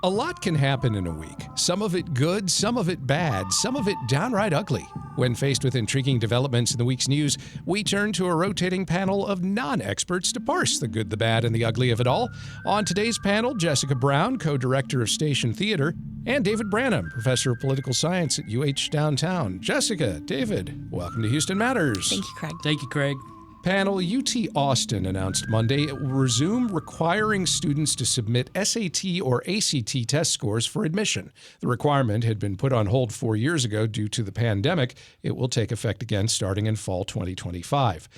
A lot can happen in a week. Some of it good, some of it bad, some of it downright ugly. When faced with intriguing developments in the week's news, we turn to a rotating panel of non-experts to parse the good, the bad, and the ugly of it all. On today's panel, Jessica Brown, co-director of Station Theater, and David Branham, professor of political science at UH Downtown. Jessica, David, welcome to Houston Matters. Thank you, Craig. Thank you, Craig. Panel, UT Austin announced Monday it will resume requiring students to submit SAT or ACT test scores for admission. The requirement had been put on hold 4 years ago due to the pandemic. It will take effect again starting in fall 2025.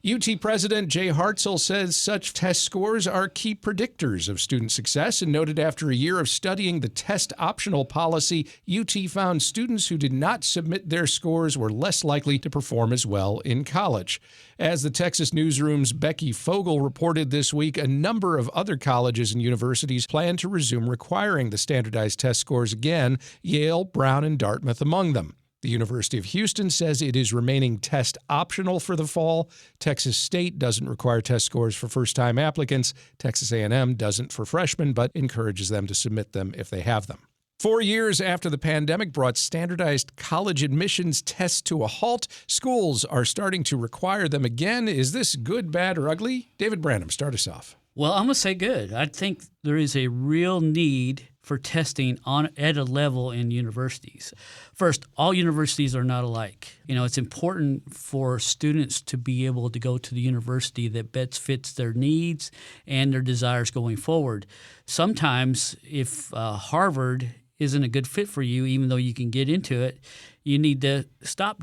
UT President Jay Hartzell says such test scores are key predictors of student success and noted after a year of studying the test optional policy, UT found students who did not submit their scores were less likely to perform as well in college. As the Texas Newsroom's Becky Fogel reported this week, a number of other colleges and universities plan to resume requiring the standardized test scores again, Yale, Brown, and Dartmouth among them. The University of Houston says it is remaining test optional for the fall. Texas State doesn't require test scores for first-time applicants. Texas A&M doesn't for freshmen, but encourages them to submit them if they have them. 4 years after the pandemic brought standardized college admissions tests to a halt, schools are starting to require them again. Is this good, bad, or ugly? David Branham, start us off. Well, I'm going to say good. I think there is a real need for testing at a level in universities. First, all universities are not alike. It's important for students to be able to go to the university that best fits their needs and their desires going forward. Sometimes if Harvard isn't a good fit for you, even though you can get into it, you need to stop,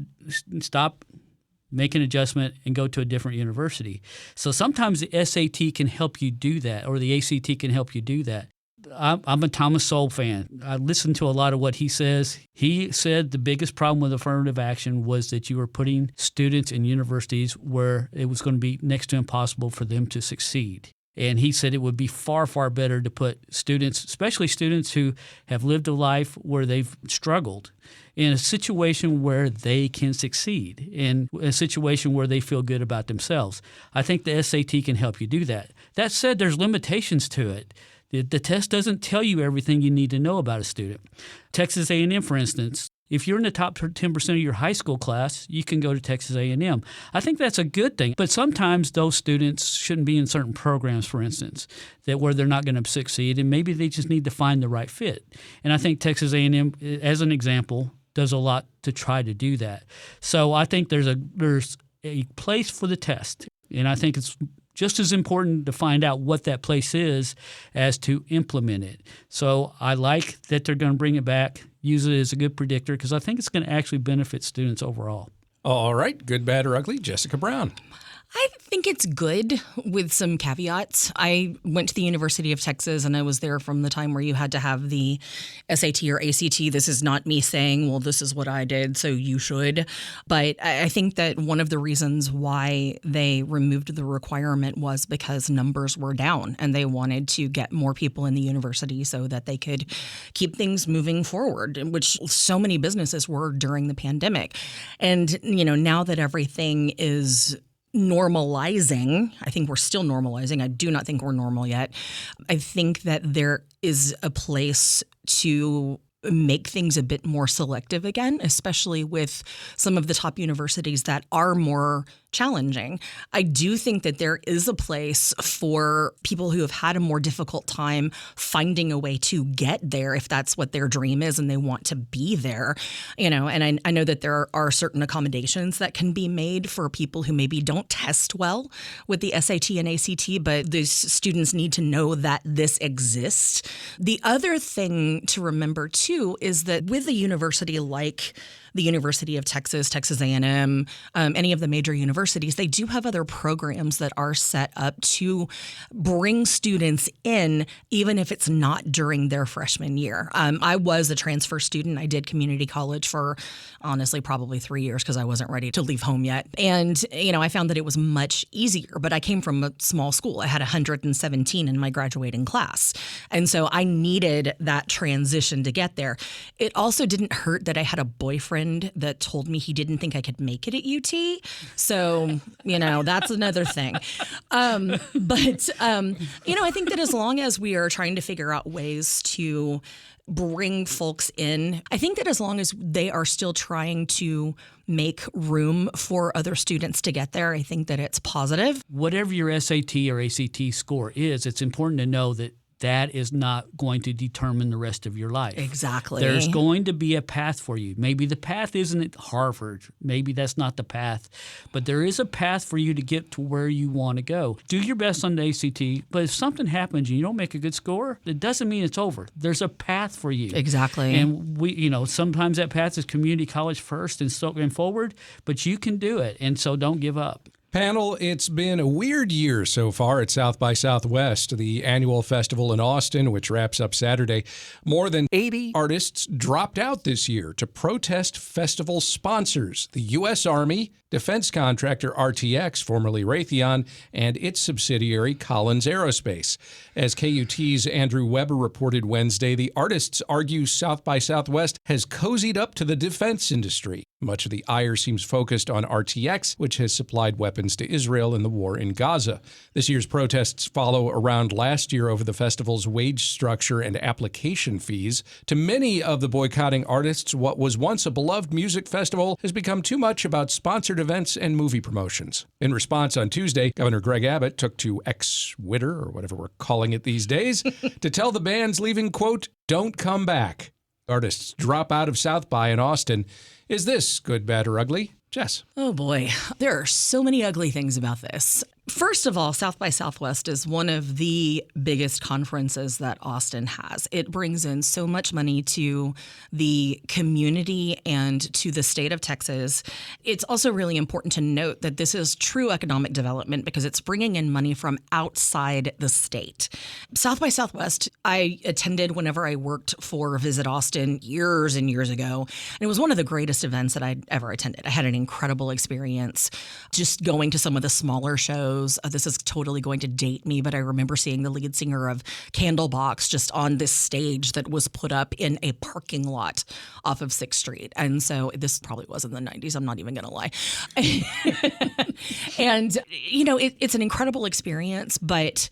make an adjustment, and go to a different university. So sometimes the SAT can help you do that, or the ACT can help you do that. I'm a Thomas Sowell fan. I listen to a lot of what he says. He said the biggest problem with affirmative action was that you were putting students in universities where it was going to be next to impossible for them to succeed. And he said it would be far, far better to put students, especially students who have lived a life where they've struggled, in a situation where they can succeed, in a situation where they feel good about themselves. I think the SAT can help you do that. That said, there's limitations to it. The test doesn't tell you everything you need to know about a student. Texas A&M, for instance, if you're in the top 10% of your high school class, you can go to Texas A&M. I think that's a good thing. But sometimes those students shouldn't be in certain programs, for instance, where they're not going to succeed, and maybe they just need to find the right fit. And I think Texas A&M, as an example, does a lot to try to do that. So I think there's a place for the test, and I think it's just as important to find out what that place is as to implement it. So I like that they're going to bring it back, use it as a good predictor, because I think it's going to actually benefit students overall. All right, good, bad, or ugly, Jessica Brown. I think it's good with some caveats. I went to the University of Texas, and I was there from the time where you had to have the SAT or ACT. This is not me saying, well, this is what I did, so you should. But I think that one of the reasons why they removed the requirement was because numbers were down, and they wanted to get more people in the university so that they could keep things moving forward, which so many businesses were during the pandemic. And, now that everything is normalizing. I think we're still normalizing. I do not think we're normal yet. I think that there is a place to make things a bit more selective again, especially with some of the top universities that are more challenging. I do think that there is a place for people who have had a more difficult time finding a way to get there if that's what their dream is and they want to be there. And I know that there are certain accommodations that can be made for people who maybe don't test well with the SAT and ACT, but these students need to know that this exists. The other thing to remember too is that with a university like the University of Texas, Texas A&M, any of the major universities, they do have other programs that are set up to bring students in, even if it's not during their freshman year. I was a transfer student. I did community college for, honestly, probably 3 years because I wasn't ready to leave home yet. And, I found that it was much easier, but I came from a small school. I had 117 in my graduating class. And so I needed that transition to get there. It also didn't hurt that I had a boyfriend friend that told me he didn't think I could make it at UT. So, that's another thing. I think that as long as we are trying to figure out ways to bring folks in, I think that as long as they are still trying to make room for other students to get there, I think that it's positive. Whatever your SAT or ACT score is, it's important to know that that is not going to determine the rest of your life. Exactly. There's going to be a path for you. Maybe the path isn't at Harvard. Maybe that's not the path. But there is a path for you to get to where you want to go. Do your best on the ACT, but if something happens and you don't make a good score, it doesn't mean it's over. There's a path for you. Exactly. And sometimes that path is community college first and forward, but you can do it. And so don't give up. Panel, it's been a weird year so far at South by Southwest, the annual festival in Austin, which wraps up Saturday. More than 80 artists dropped out this year to protest festival sponsors, the U.S. Army, defense contractor RTX, formerly Raytheon, and its subsidiary Collins Aerospace. As KUT's Andrew Weber reported Wednesday, the artists argue South by Southwest has cozied up to the defense industry. Much of the ire seems focused on RTX, which has supplied weapons to Israel in the war in Gaza. This year's protests follow around last year over the festival's wage structure and application fees. To many of the boycotting artists, what was once a beloved music festival has become too much about sponsored events and movie promotions. In response on Tuesday, Governor Greg Abbott took to X-Twitter, or whatever we're calling it these days, to tell the bands leaving, quote, "Don't come back." Artists drop out of South by in Austin. Is this good, bad, or ugly? Jess. Oh boy, there are so many ugly things about this. First of all, South by Southwest is one of the biggest conferences that Austin has. It brings in so much money to the community and to the state of Texas. It's also really important to note that this is true economic development because it's bringing in money from outside the state. South by Southwest, I attended whenever I worked for Visit Austin years and years ago. And it was one of the greatest events that I'd ever attended. I had an incredible experience just going to some of the smaller shows. This is totally going to date me, but I remember seeing the lead singer of Candlebox just on this stage that was put up in a parking lot off of 6th Street. And so this probably was in the 90s. I'm not even going to lie. And, it's an incredible experience, but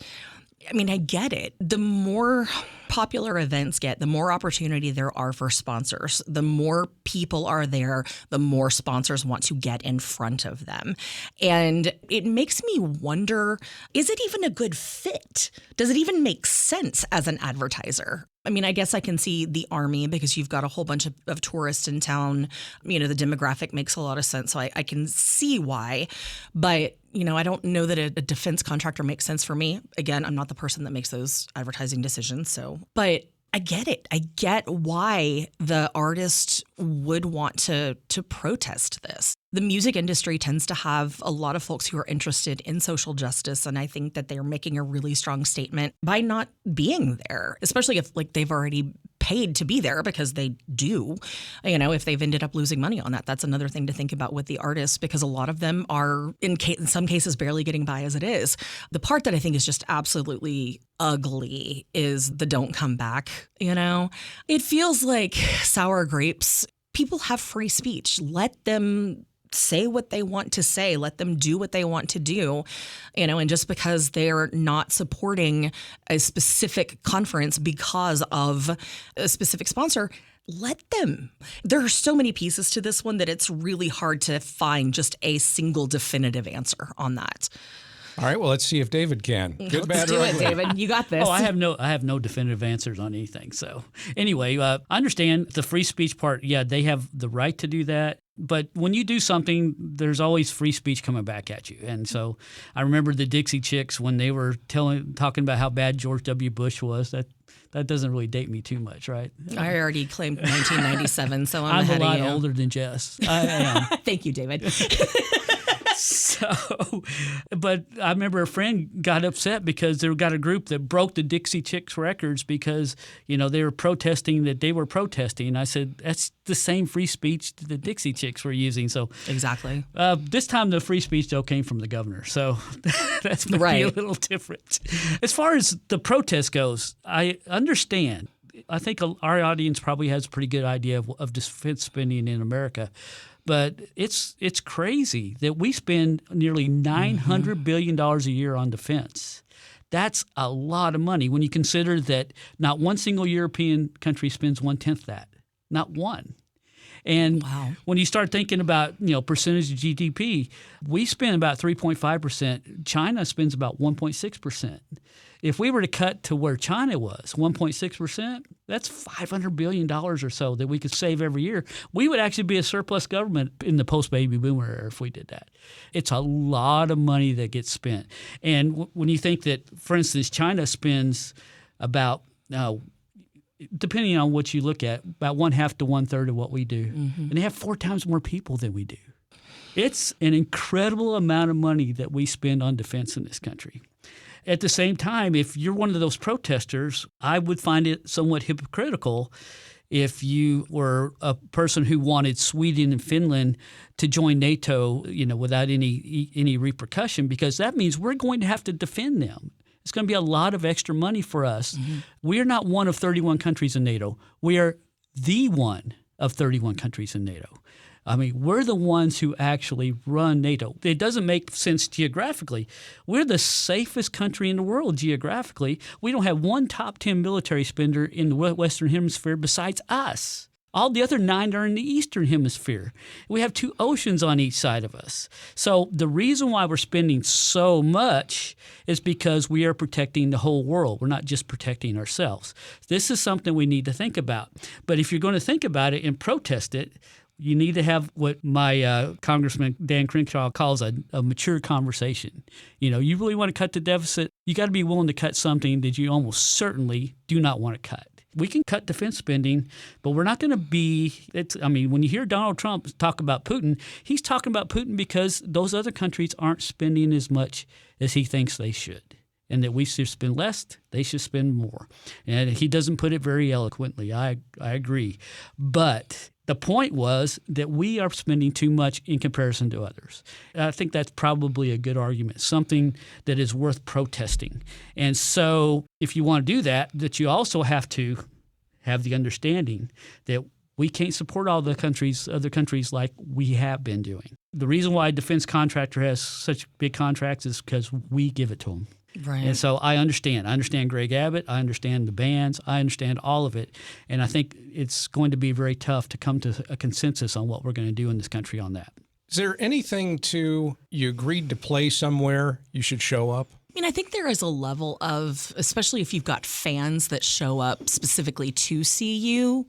I get it. The more popular events get, the more opportunity there are for sponsors. The more people are there, the more sponsors want to get in front of them. And it makes me wonder, is it even a good fit? Does it even make sense as an advertiser? I guess I can see the Army because you've got a whole bunch of tourists in town. The demographic makes a lot of sense. So I can see why. But I don't know that a defense contractor makes sense for me. Again, I'm not the person that makes those advertising decisions. But I get it. I get why the artist would want to protest this. The music industry tends to have a lot of folks who are interested in social justice, and I think that they're making a really strong statement by not being there, especially if they've already paid to be there because they do. If they've ended up losing money on that, that's another thing to think about with the artists because a lot of them are, in some cases, barely getting by as it is. The part that I think is just absolutely ugly is the don't come back, It feels like sour grapes. People have free speech. Let them say what they want to say. Let them do what they want to do, and just because they're not supporting a specific conference because of a specific sponsor, let them. There are so many pieces to this one that it's really hard to find just a single definitive answer on that. All right, well, let's see if David can. Good, bad, Let's do or it, ugly. David. You got this. Oh, I have no definitive answers on anything. So anyway, I understand the free speech part. Yeah, they have the right to do that. But when you do something, there's always free speech coming back at you. And so I remember the Dixie Chicks when they were talking about how bad George W. Bush was. That doesn't really date me too much, right? I already claimed 1997, so I'm a ahead lot of you. older than Jess. I am. Thank you, David. But I remember a friend got upset because they got a group that broke the Dixie Chicks records because, they were protesting that they were protesting. And I said, that's the same free speech that the Dixie Chicks were using. So exactly. This time the free speech though came from the governor. So that's maybe right. a little different. As far as the protest goes, I understand. I think our audience probably has a pretty good idea of defense spending in America. But it's crazy that we spend nearly $900 billion a year on defense. That's a lot of money when you consider that not one single European country spends 1/10 that. Not one. And when you start thinking about, percentage of GDP, we spend about 3.5%. China spends about 1.6%. If we were to cut to where China was, 1.6%, that's $500 billion or so that we could save every year. We would actually be a surplus government in the post-baby boomer era if we did that. It's a lot of money that gets spent. And when you think that, for instance, China spends about depending on what you look at, about 1/2 to 1/3 of what we do. And they have 4 times more people than we do. It's an incredible amount of money that we spend on defense in this country. At the same time, if you're one of those protesters, I would find it somewhat hypocritical if you were a person who wanted Sweden and Finland to join NATO, without any repercussion, because that means we're going to have to defend them. It's going to be a lot of extra money for us. We are not one of 31 countries in NATO. We are the one of 31 countries in NATO. I mean, we're the ones who actually run NATO. It doesn't make sense geographically. We're the safest country in the world geographically. We don't have one top 10 military spender in the Western Hemisphere besides us. All the other 9 are in the Eastern Hemisphere. We have 2 oceans on each side of us. So the reason why we're spending so much is because we are protecting the whole world. We're not just protecting ourselves. This is something we need to think about. But if you're going to think about it and protest it, you need to have what my Congressman Dan Crenshaw calls a mature conversation. You really want to cut the deficit, you got to be willing to cut something that you almost certainly do not want to cut. We can cut defense spending, but we're not going to be – when you hear Donald Trump talk about Putin, he's talking about Putin because those other countries aren't spending as much as he thinks they should, and that we should spend less, they should spend more. And he doesn't put it very eloquently. I agree. But the point was that we are spending too much in comparison to others. I think that's probably a good argument, something that is worth protesting. And so if you want to do that, that you also have to have the understanding that we can't support all the other countries like we have been doing. The reason why a defense contractor has such big contracts is because we give it to them. Right. And so I understand. I understand Greg Abbott. I understand the bans. I understand all of it. And I think it's going to be very tough to come to a consensus on what we're going to do in this country on that. Is there anything to you agreed to play somewhere, you should show up? I think there is a level of, especially if you've got fans that show up specifically to see you.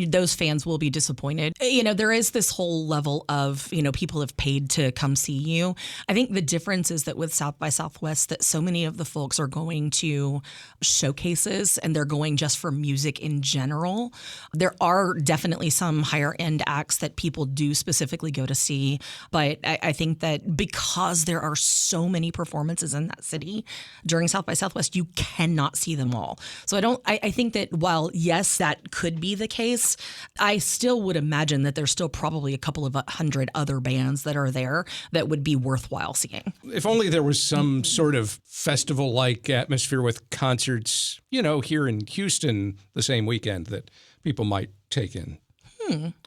Those fans will be disappointed. There is this whole level of, people have paid to come see you. I think the difference is that with South by Southwest, that so many of the folks are going to showcases and they're going just for music in general. There are definitely some higher end acts that people do specifically go to see. But I think that because there are so many performances in that city during South by Southwest, you cannot see them all. So I think that while, yes, that could be the case, I still would imagine that there's still probably a couple of 100 other bands that are there that would be worthwhile seeing. If only there was some sort of festival-like atmosphere with concerts, here in Houston the same weekend that people might take in.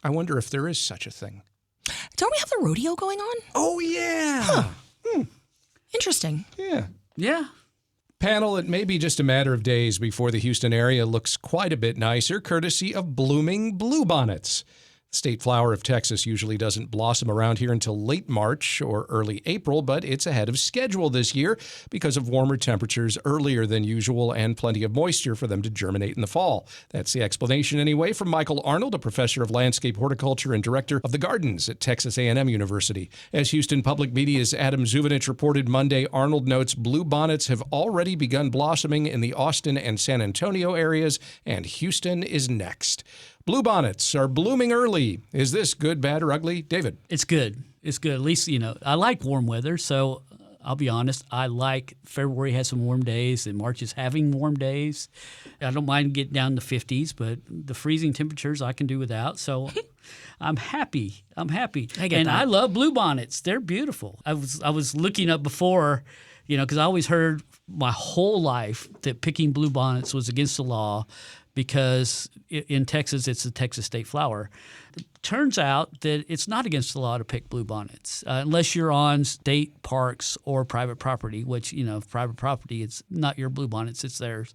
I wonder if there is such a thing. Don't we have the rodeo going on? Oh, yeah. Huh. Interesting. Yeah. Panel, it may be just a matter of days before the Houston area looks quite a bit nicer, courtesy of blooming bluebonnets. The state flower of Texas usually doesn't blossom around here until late March or early April, but it's ahead of schedule this year because of warmer temperatures earlier than usual and plenty of moisture for them to germinate in the fall. That's the explanation anyway from Michael Arnold, a professor of landscape horticulture and director of the gardens at Texas A&M University. As Houston Public Media's Adam Zuvanich reported Monday, Arnold notes bluebonnets have already begun blossoming in the Austin and San Antonio areas, and Houston is next. Bluebonnets are blooming early. Is this good, bad, or ugly? David? It's good. It's good. At least, I like warm weather, so I'll be honest. I like February has some warm days, and March is having warm days. I don't mind getting down to 50s, but the freezing temperatures I can do without, so I'm happy. I get and that. I love bluebonnets. They're beautiful. I was looking up before, because I always heard my whole life that picking bluebonnets was against the law because in Texas, it's the Texas state flower. It turns out that it's not against the law to pick bluebonnets unless you're on state parks or private property, which, private property, it's not your bluebonnets, it's theirs.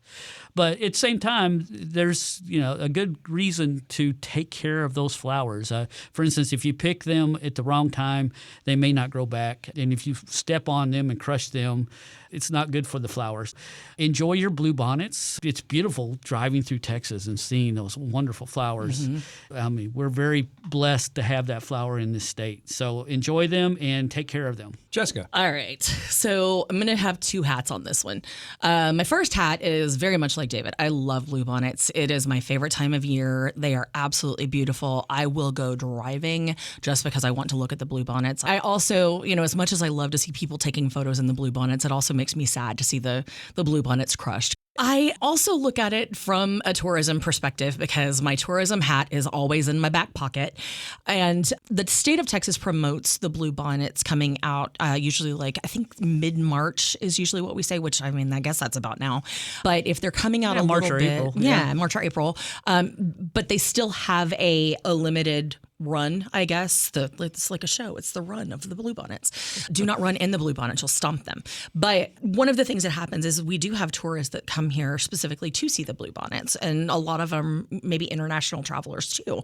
But at the same time, there's, a good reason to take care of those flowers. For instance, if you pick them at the wrong time, they may not grow back. And if you step on them and crush them, it's not good for the flowers. Enjoy your bluebonnets. It's beautiful driving through Texas and seeing those wonderful flowers. Mm-hmm. I mean, we're very blessed to have that flower in this state. So enjoy them and take care of them. Jessica. All right. So I'm going to have two hats on this one. My first hat is very much like David. I love bluebonnets. It is my favorite time of year. They are absolutely beautiful. I will go driving just because I want to look at the bluebonnets. I also, as much as I love to see people taking photos in the bluebonnets, it also makes me sad to see the bluebonnets crushed. I also look at it from a tourism perspective because my tourism hat is always in my back pocket. And the state of Texas promotes the bluebonnets coming out usually I think mid-March is usually what we say, which I guess that's about now. But if they're coming out March little or bit, April. March or April. But they still have a limited run, I guess. It's like a show. It's the run of the bluebonnets. Do not run in the bluebonnets. You'll stomp them. But one of the things that happens is we do have tourists that come here specifically to see the bluebonnets, and a lot of them maybe international travelers too.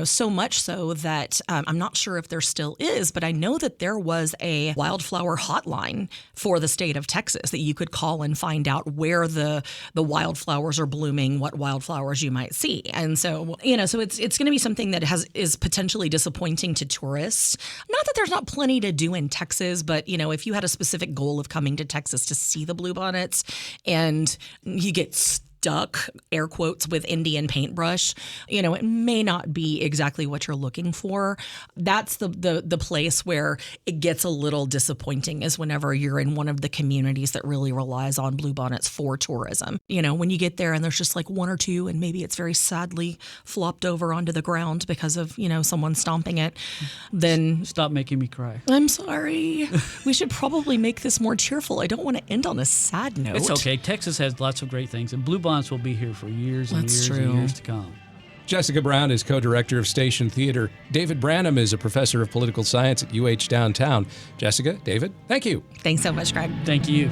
So much so that I'm not sure if there still is, but I know that there was a wildflower hotline for the state of Texas that you could call and find out where the wildflowers are blooming, what wildflowers you might see. And so, so it's going to be something that is potentially disappointing to tourists. Not that there's not plenty to do in Texas, but if you had a specific goal of coming to Texas to see the bluebonnets and you get stuck, air quotes, with Indian paintbrush, it may not be exactly what you're looking for. That's the place where it gets a little disappointing, is whenever you're in one of the communities that really relies on bluebonnets for tourism. When you get there and there's just like one or two, and maybe it's very sadly flopped over onto the ground because of, someone stomping it, then... Stop making me cry. I'm sorry. We should probably make this more cheerful. I don't want to end on a sad note. It's okay. Texas has lots of great things, and bluebonnets will be here for years and That's years true. and years to come. Jessica Brown is co-director of Station Theater. David Branham is a professor of political science at UH Downtown. Jessica, David, thank you. Thanks so much, Craig. Thank you.